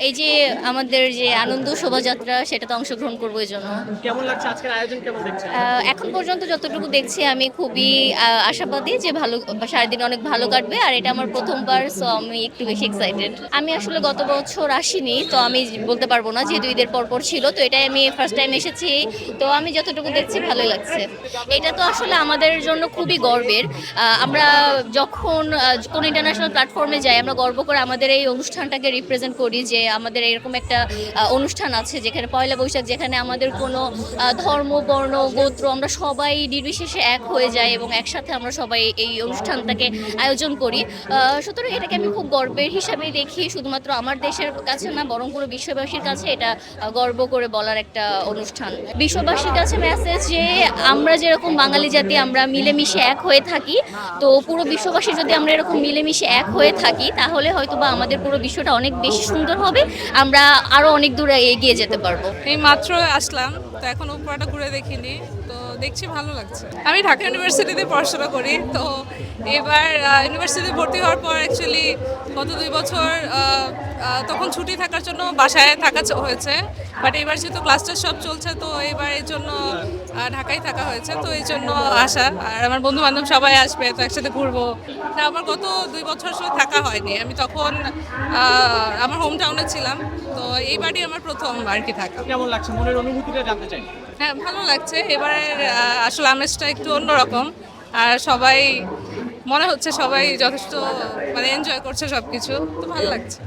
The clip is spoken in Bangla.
এই যে আমাদের যে আনন্দ শোভাযাত্রা সেটাতে অংশগ্রহণ করবো এই জন্য। কেমন লাগছে আজকের আয়োজন কেমন দেখছেন? এখন পর্যন্ত যতটুকু দেখছি আমি খুবই আশাবাদী যে ভালো সারাদিন অনেক ভালো কাটবে, আর এটা আমার প্রথমবার, সো আমি একটু বেশি এক্সাইটেড। আমি আসলে গত বছর আসিনি, তো আমি বলতে পারবো না, যেহেতু ঈদের পর ছিল, তো এটাই আমি ফার্স্ট টাইম এসেছি। তো আমি যতটুকু দেখছি ভালোই লাগছে। এটা তো আসলে আমাদের জন্য খুবই গর্বের। আমরা যখন কোনো ইন্টারন্যাশনাল প্ল্যাটফর্মে যাই, আমরা গর্ব করে আমাদের এই অনুষ্ঠানটাকে রিপ্রেজেন্ট করি যে আমাদের এরকম একটা অনুষ্ঠান আছে যেখানে পয়লা বৈশাখ, যেখানে আমাদের কোনো ধর্ম, বর্ণ, গোত্র আমরা সবাই নির্বিশেষে এক হয়ে যাই এবং একসাথে আমরা সবাই এই অনুষ্ঠানটাকে আয়োজন করি। সুতরাং এটাকে আমি খুব গর্বের হিসাবেই দেখি, শুধুমাত্র আমার দেশের কাছে না, বরং পুরো বিশ্ববাসীর কাছে এটা গর্ব করে বলার একটা অনুষ্ঠান। বিশ্ববাসীর কাছে মেসেজ যে আমরা যেরকম বাঙালি জাতি আমরা মিলেমিশে এক হয়ে থাকি, তো পুরো বিশ্ববাসী যদি আমরা এরকম মিলেমিশে এক হয়ে থাকি তাহলে হয়তো বা আমাদের পুরো বিশ্বটা অনেক বেশি সুন্দর হবে, আমরা আরো অনেক দূরে এগিয়ে যেতে পারবো। এই মাত্র আসলাম, তো এখনো পুরোটা ঘুরে দেখিনি, তো দেখছি ভালো লাগছে। আমি ঢাকা ইউনিভার্সিটিতে পড়াশোনা করি, তো এবার ইউনিভার্সিটিতে ভর্তি হওয়ার পর অ্যাকচুয়ালি গত 2 বছর তখন ছুটি থাকার জন্য বাসায় থাকা হয়েছে, বাট এবার যেহেতু ক্লাসটা সব চলছে, তো এবার এই জন্য ঢাকায় থাকা হয়েছে, তো এই জন্য আসা। আর আমার বন্ধু বান্ধব সবাই আসবে, তো একসাথে ঘুরবো। তা আমার গত 2 বছর আসলে থাকা হয়নি, আমি তখন আমার হোম টাউনে ছিলাম, তো এইবারই আমার প্রথম আর কি থাকা। কেমন লাগছে, মনের অনুভূতিটা জানতে চাই। হ্যাঁ, ভালো লাগছে। এবারের আসলে আমেজটা একটু অন্যরকম, আর সবাই মনে হচ্ছে সবাই যথেষ্ট মানে এনজয় করছে সবকিছু, তো ভালো লাগছে।